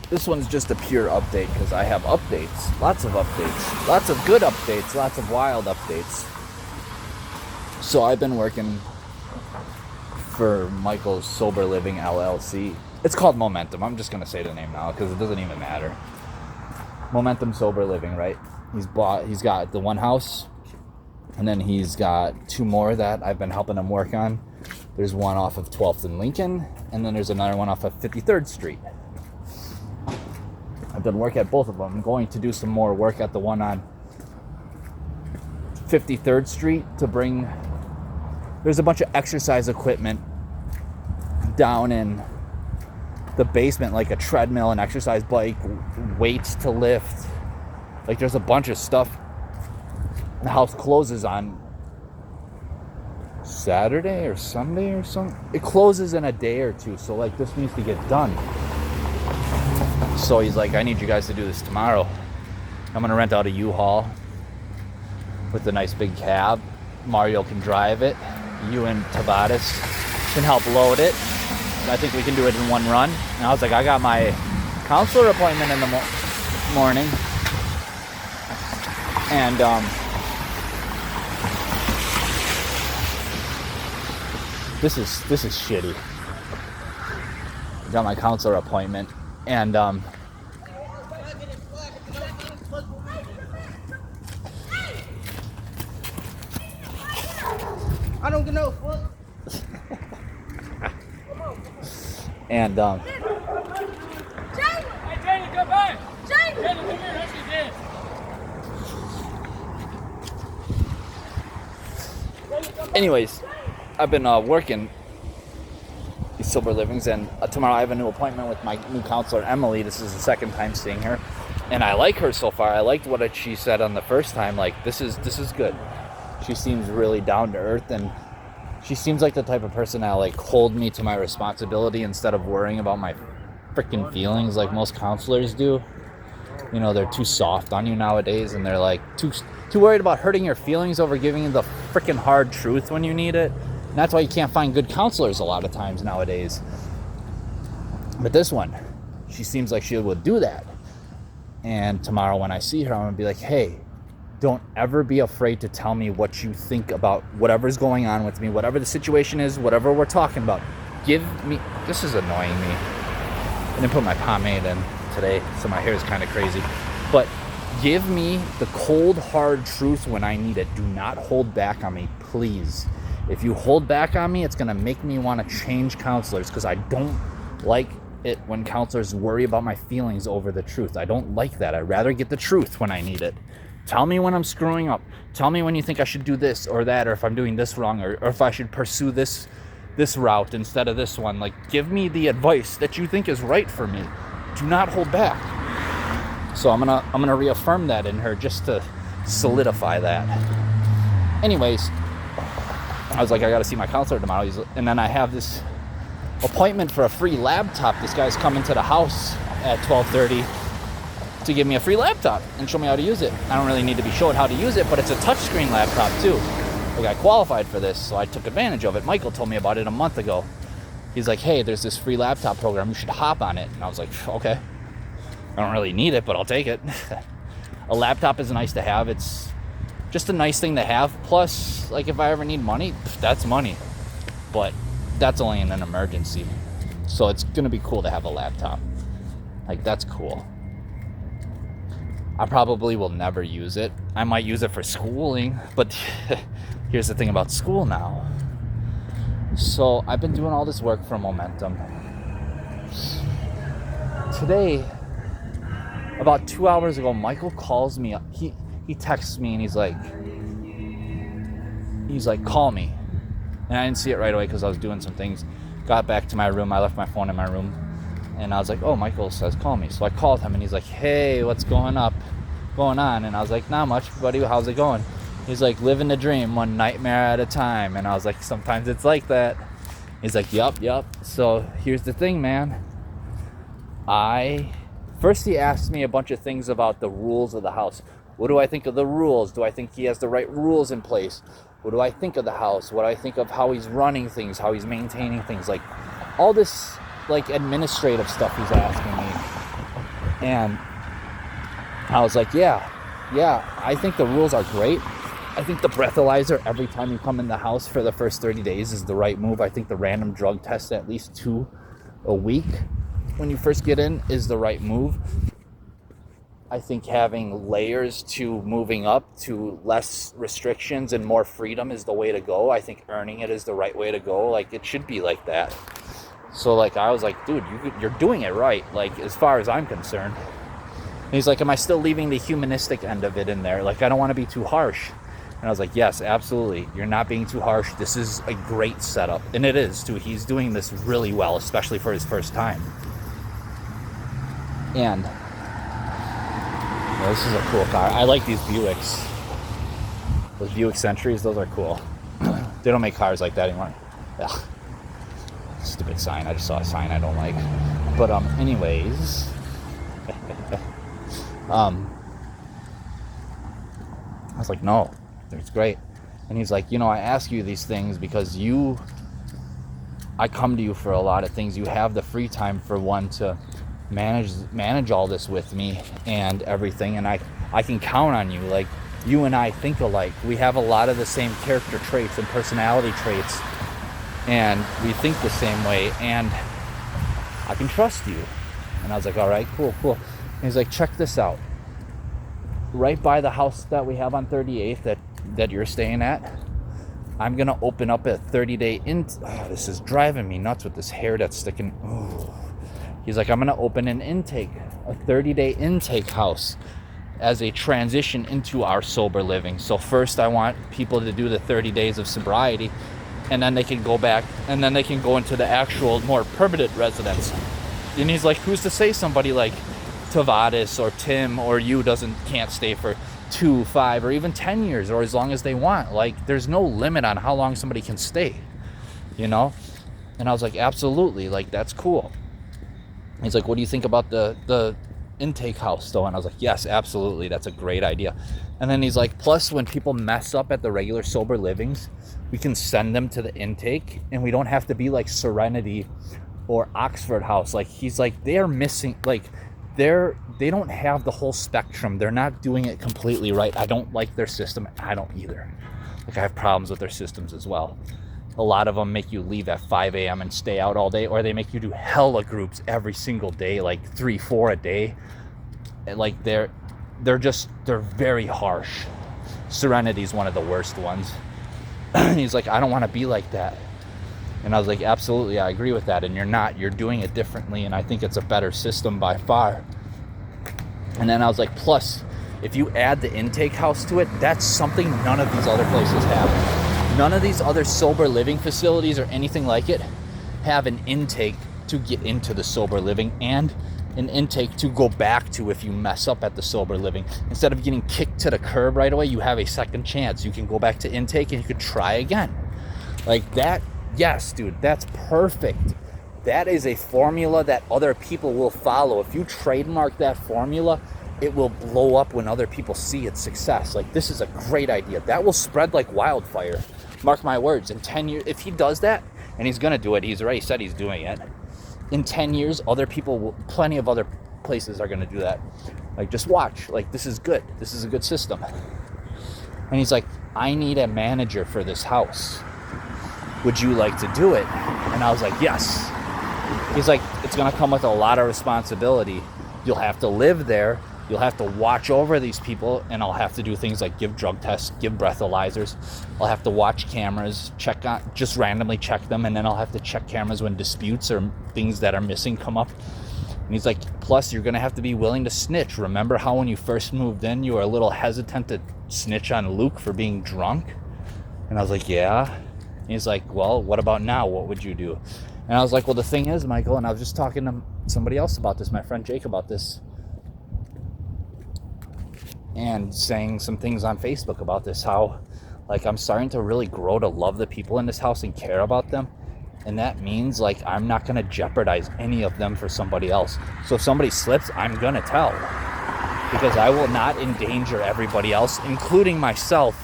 This one's just a pure update because I have updates. Lots of updates. Lots of good updates. Lots of wild updates. So I've been working for Michael's Sober Living LLC. It's called Momentum. I'm just going to say the name now because it doesn't even matter. Momentum Sober Living, right? He's got the one house, and then he's got two more that I've been helping him work on. There's one off of 12th and Lincoln, and then there's another one off of 53rd Street. I've done work at both of them. I'm going to do some more work at the one on 53rd Street to bring... There's a bunch of exercise equipment down in the basement, like a treadmill, an exercise bike, weights to lift. Like, there's a bunch of stuff. The house closes on Saturday or Sunday or something. It closes in a day or two, so like this needs to get done. So he's like, I need you guys to do this tomorrow. I'm gonna rent out a U-Haul with a nice big cab. Mario can drive it. You and Tavares can help load it. I think we can do it in one run. And I was like, I got my counselor appointment in the morning. And this is shitty. I got my counselor appointment, and I don't get no fuck. and Hey, Jayden, come back! Jayden, come here, that's your dad. anyways, I've been working these Sober Livings, and tomorrow I have a new appointment with my new counselor, Emily. This is the second time seeing her, and I like her so far. I liked what she said on the first time. Like, this is good. She seems really down to earth, and she seems like the type of person that like hold me to my responsibility instead of worrying about my freaking feelings like most counselors do. You know, they're too soft on you nowadays, and they're like too worried about hurting your feelings over giving you the freaking hard truth when you need it. And that's why you can't find good counselors a lot of times nowadays. But this one, she seems like she would do that. And tomorrow when I see her, I'm gonna be like, hey, don't ever be afraid to tell me what you think about whatever's going on with me, whatever the situation is, whatever we're talking about. Give me... This is annoying me. I didn't put my pomade in today, so my hair is kind of crazy. But give me the cold, hard truth when I need it. Do not hold back on me, please. If you hold back on me, it's going to make me want to change counselors, because I don't like it when counselors worry about my feelings over the truth. I don't like that. I'd rather get the truth when I need it. Tell me when I'm screwing up. Tell me when you think I should do this or that, or if I'm doing this wrong, or if I should pursue this route instead of this one. Like, give me the advice that you think is right for me. Do not hold back. So I'm gonna reaffirm that in her just to solidify that. Anyways, I was like, I gotta see my counselor tomorrow. And then I have this appointment for a free laptop. This guy's coming to the house at 12:30 to give me a free laptop and show me how to use it. I don't really need to be showed how to use it, but it's a touchscreen laptop too. Like, I qualified for this, so I took advantage of it. Michael told me about it a month ago. He's like, hey, there's this free laptop program. You should hop on it. And I was like, okay. I don't really need it, but I'll take it. A laptop is nice to have. It's just a nice thing to have. Plus, like, if I ever need money, that's money. But that's only in an emergency. So it's going to be cool to have a laptop. Like, that's cool. I probably will never use it. I might use it for schooling, but here's the thing about school now. So I've been doing all this work for Momentum. Today, about 2 hours ago, Michael calls me up. He texts me and he's like, call me. And I didn't see it right away because I was doing some things. Got back to my room. I left my phone in my room. And I was like, oh, Michael says call me. So I called him and he's like, hey, what's going on? And I was like, not much, buddy. How's it going? He's like, living the dream, one nightmare at a time. And I was like, sometimes it's like that. He's like, yup. So here's the thing, man. First he asked me a bunch of things about the rules of the house. What do I think of the rules? Do I think he has the right rules in place? What do I think of the house? What do I think of how he's running things, how he's maintaining things? Like, all this, like, administrative stuff he's asking me. And I was like, yeah, I think the rules are great. I think the breathalyzer every time you come in the house for the first 30 days is the right move. I think the random drug test at least 2 a week when you first get in is the right move. I think having layers to moving up to less restrictions and more freedom is the way to go. I think earning it is the right way to go. Like, it should be like that. So, like, I was like, dude, you're doing it right, like, as far as I'm concerned. And he's like, am I still leaving the humanistic end of it in there? Like, I don't want to be too harsh. And I was like, yes, absolutely. You're not being too harsh. This is a great setup. And it is, too. He's doing this really well, especially for his first time. And this is a cool car. I like these Buicks. Those Buick Centuries, those are cool. They don't make cars like that anymore. Ugh. Stupid sign. I just saw a sign I don't like. But anyways. I was like, no, it's great. And he's like, I ask you these things because I come to you for a lot of things. You have the free time for one to manage all this with me and everything, and I can count on you. Like, you and I think alike. We have a lot of the same character traits and personality traits, and we think the same way, and I can trust you. And I was like, all right, cool. And he's like, check this out. Right by the house that we have on 38th that you're staying at, I'm gonna open up a 30-day this is driving me nuts with this hair that's sticking. Ooh. He's like, I'm gonna open an intake, a 30-day intake house as a transition into our sober living. So first I want people to do the 30 days of sobriety, and then they can go back, and then they can go into the actual more permanent residence. And he's like, who's to say somebody like Tavares or Tim or you can't stay for 2, 5, or even 10 years, or as long as they want. Like, there's no limit on how long somebody can stay, And I was like, absolutely, like, that's cool. He's like, what do you think about the intake house though? And I was like, yes, absolutely, that's a great idea. And then he's like, plus when people mess up at the regular sober livings, we can send them to the intake, and we don't have to be like Serenity or Oxford House. Like, he's like, they're missing, like, they don't have the whole spectrum. They're not doing it completely right. I don't like their system. I don't either. Like, I have problems with their systems as well. A lot of them make you leave at 5 a.m. and stay out all day, or they make you do hella groups every single day, like 3, 4 a day. And like, they're very harsh. Serenity's one of the worst ones. He's like, I don't want to be like that. And I was like, absolutely, I agree with that. And you're doing it differently, and I think it's a better system by far. And then I was like, plus, if you add the intake house to it, that's something none of these other places have. None of these other sober living facilities or anything like it have an intake to get into the sober living, and an intake to go back to if you mess up at the sober living. Instead of getting kicked to the curb right away, you have a second chance. You can go back to intake and you could try again. Like that. Yes, dude, that's perfect. That is a formula that other people will follow. If you trademark that formula, it will blow up when other people see its success. Like, this is a great idea. That will spread like wildfire. Mark my words, in 10 years, if he does that, and he's going to do it, he's already said he's doing it, in 10 years, plenty of other places are going to do that. Like, just watch. Like, this is good. This is a good system. And he's like, I need a manager for this house. Would you like to do it? And I was like, yes. He's like, it's going to come with a lot of responsibility. You'll have to live there. You'll have to watch over these people, and I'll have to do things like give drug tests, give breathalyzers. I'll have to watch cameras, just randomly check them, and then I'll have to check cameras when disputes or things that are missing come up. And he's like, plus you're going to have to be willing to snitch. Remember how when you first moved in, you were a little hesitant to snitch on Luke for being drunk? And I was like, yeah. And he's like, well, what about now? What would you do? And I was like, well, the thing is, Michael, and I was just talking to somebody else about this, my friend Jake, about this, and saying some things on Facebook about this, how, like, I'm starting to really grow to love the people in this house and care about them. And that means, like, I'm not going to jeopardize any of them for somebody else. So if somebody slips, I'm going to tell. Because I will not endanger everybody else, including myself,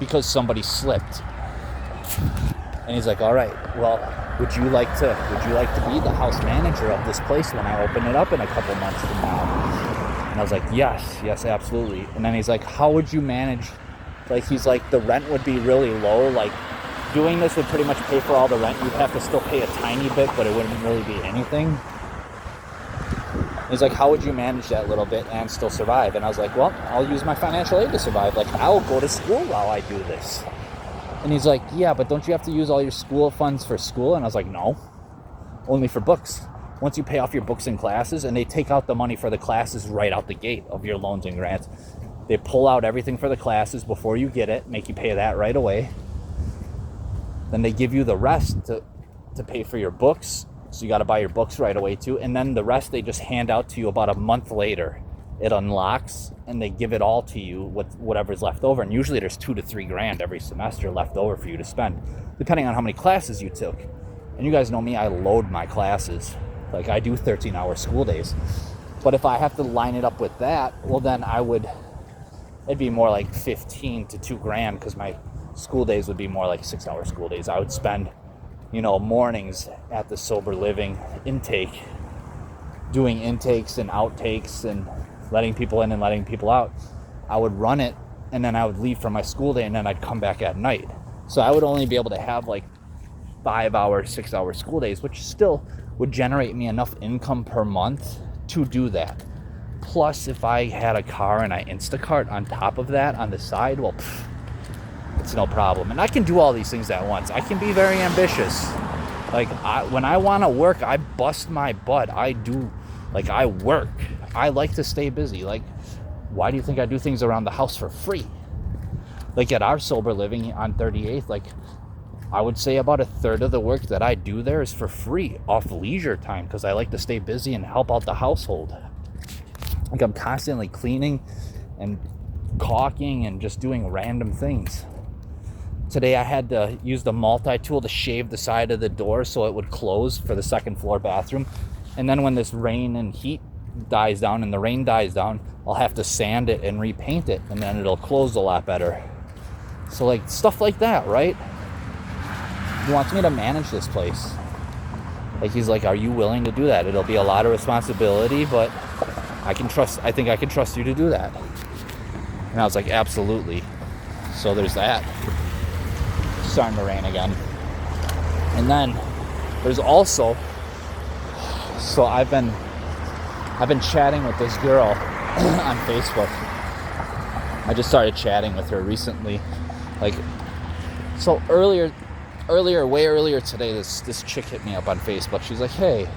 because somebody slipped. And he's like, all right, well, would you like to be the house manager of this place when I open it up in a couple months from now? And I was like, yes, absolutely. And then he's like, how would you manage, like, he's like, the rent would be really low, like, doing this would pretty much pay for all the rent. You'd have to still pay a tiny bit, but it wouldn't really be anything. He's like, how would you manage that little bit and still survive? And I was like, well, I'll use my financial aid to survive. Like, I'll go to school while I do this. And he's like, yeah, but don't you have to use all your school funds for school? And I was like, no, only for books. Once you pay off your books and classes, and they take out the money for the classes right out the gate of your loans and grants. They pull out everything for the classes before you get it, make you pay that right away. Then they give you the rest to pay for your books. So you got to buy your books right away too. And then the rest they just hand out to you about a month later. It unlocks and they give it all to you with whatever's left over. And usually there's $2,000 to $3,000 every semester left over for you to spend, depending on how many classes you took. And you guys know me, I load my classes. Like, I do 13-hour school days. But if I have to line it up with that, well, then it'd be more like $15,000 to $2,000 because my school days would be more like 6-hour school days. I would spend, mornings at the sober living intake, doing intakes and outtakes and letting people in and letting people out. I would run it and then I would leave for my school day and then I'd come back at night. So I would only be able to have like 5-hour, 6-hour school days, which still would generate me enough income per month to do that. Plus, if I had a car and I Instacart on top of that on the side, well, it's no problem. And I can do all these things at once. I can be very ambitious. Like, when I want to work, I bust my butt. I work. I like to stay busy. Like, why do you think I do things around the house for free? Like, at our sober living on 38th, like, I would say about a third of the work that I do there is for free, off leisure time, because I like to stay busy and help out the household. Like, I'm constantly cleaning and caulking and just doing random things. Today I had to use the multi-tool to shave the side of the door so it would close for the second floor bathroom. And then when this rain and heat dies down and the rain dies down, I'll have to sand it and repaint it, and then it'll close a lot better. So, like, stuff like that, right? He wants me to manage this place. Like, he's like, are you willing to do that? It'll be a lot of responsibility, but I think I can trust you to do that. And I was like, absolutely. So there's that. It's starting to rain again. And then there's also, so I've been chatting with this girl on Facebook. I just started chatting with her recently. Like, so way earlier today, this chick hit me up on Facebook. She's like, hey,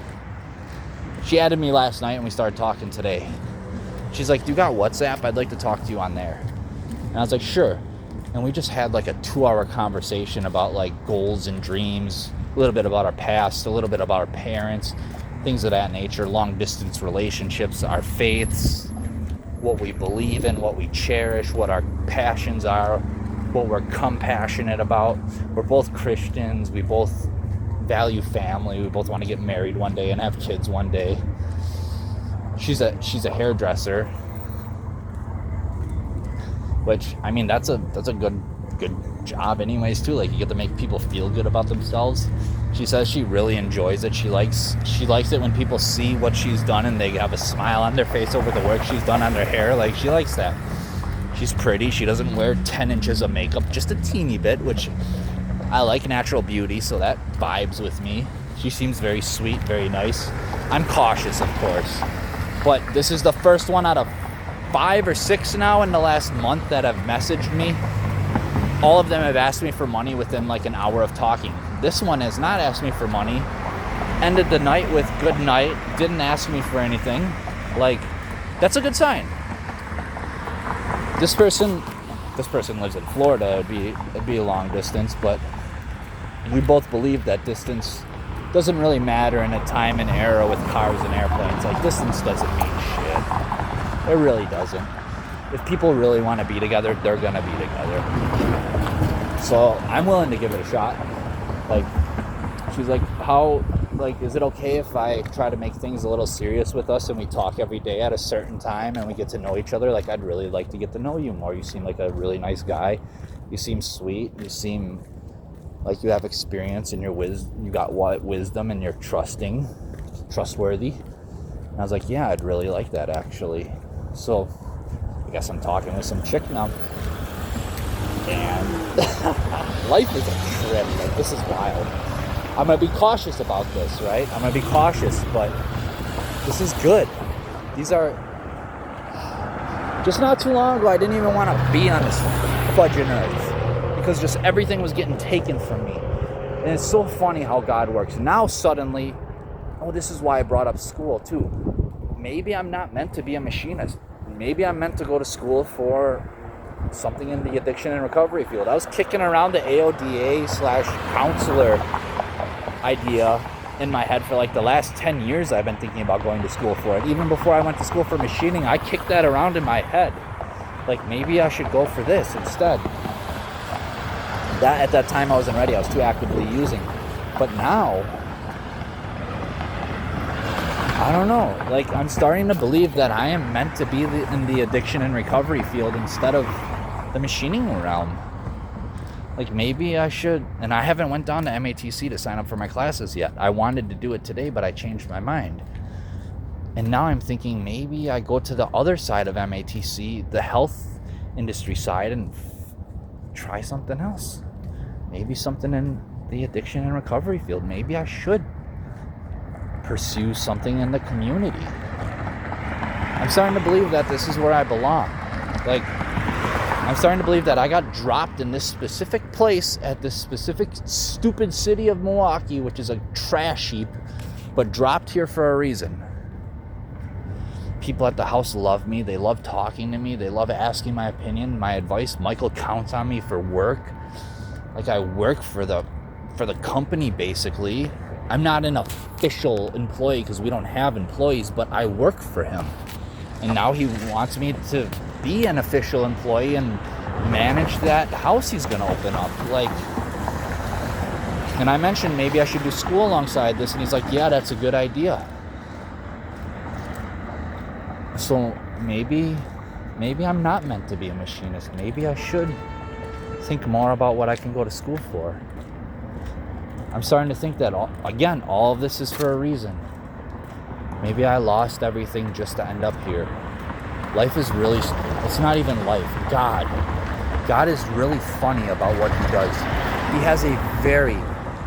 she added me last night and we started talking today. She's like, do you got WhatsApp? I'd like to talk to you on there. And I was like, sure. And we just had like a 2-hour conversation about like goals and dreams, a little bit about our past, a little bit about our parents, things of that nature, long distance relationships, our faiths, what we believe in, what we cherish, what our passions are, what we're compassionate about. We're both Christians. We both value family. We both want to get married one day and have kids one day. She's a hairdresser, which, I mean, that's a good job anyways too. Like, you get to make people feel good about themselves. She says she really enjoys it. She likes it when people see what she's done and they have a smile on their face over the work she's done on their hair. Like, she likes that. She's pretty. She doesn't wear 10 inches of makeup, just a teeny bit, which I like natural beauty, so that vibes with me. She seems very sweet, very nice. I'm cautious, of course. But this is the first one out of 5 or 6 now in the last month that have messaged me. All of them have asked me for money within like an hour of talking. This one has not asked me for money. Ended the night with good night. Didn't ask me for anything. Like, that's a good sign. This person lives in Florida. It'd be a long distance, but we both believe that distance doesn't really matter in a time and era with cars and airplanes. Like, distance doesn't mean shit. It really doesn't. If people really want to be together, they're gonna be together. So I'm willing to give it a shot. Like, she's like, is it okay if I try to make things a little serious with us and we talk every day at a certain time and we get to know each other? Like, I'd really like to get to know you more. You seem like a really nice guy. You seem sweet. You seem Like you have experience and you got wisdom and you're trustworthy. And I was like, yeah, I'd really like that actually. So I guess I'm talking with some chick now. And life is a trip. Like, this is wild. I'm going to be cautious about this, right? I'm going to be cautious, but this is good. These are... Just not too long ago, I didn't even want to be on this fudging earth because just everything was getting taken from me. And it's so funny how God works. Now suddenly, this is why I brought up school too. Maybe I'm not meant to be a machinist. Maybe I'm meant to go to school for something in the addiction and recovery field. I was kicking around the AODA/counselor idea in my head for like the last 10 years. I've been thinking about going to school for it. Even before I went to school for machining, I kicked that around in my head. Like, maybe I should go for this instead. That at that time I wasn't ready. I was too actively using. But now, I don't know. Like, I'm starting to believe that I am meant to be in the addiction and recovery field instead of the machining realm. Like, maybe I should. And I haven't went down to MATC to sign up for my classes yet. I wanted to do it today, but I changed my mind. And now I'm thinking maybe I go to the other side of MATC, the health industry side, and try something else. Maybe something in the addiction and recovery field. Maybe I should pursue something in the community. I'm starting to believe that this is where I belong. Like, I'm starting to believe that I got dropped in this specific place at this specific stupid city of Milwaukee, which is a trash heap, but dropped here for a reason. People at the house love me. They love talking to me. They love asking my opinion, my advice. Michael counts on me for work. Like, I work for the company, basically. I'm not an official employee because we don't have employees, but I work for him. And now he wants me to be an official employee and manage that house he's going to open up. Like, and I mentioned maybe I should do school alongside this, and he's like, yeah, that's a good idea. So maybe I'm not meant to be a machinist. Maybe I should think more about what I can go to school for. I'm starting to think that, all of this is for a reason. Maybe I lost everything just to end up here. Life is really, it's not even life. God is really funny about what he does. He has a very,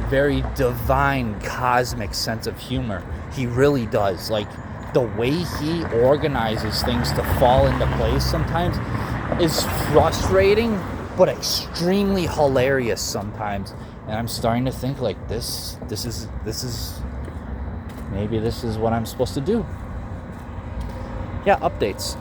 very divine, cosmic sense of humor. He really does. Like, the way he organizes things to fall into place sometimes is frustrating, but extremely hilarious sometimes. And I'm starting to think like this is maybe this is what I'm supposed to do. Yeah, updates.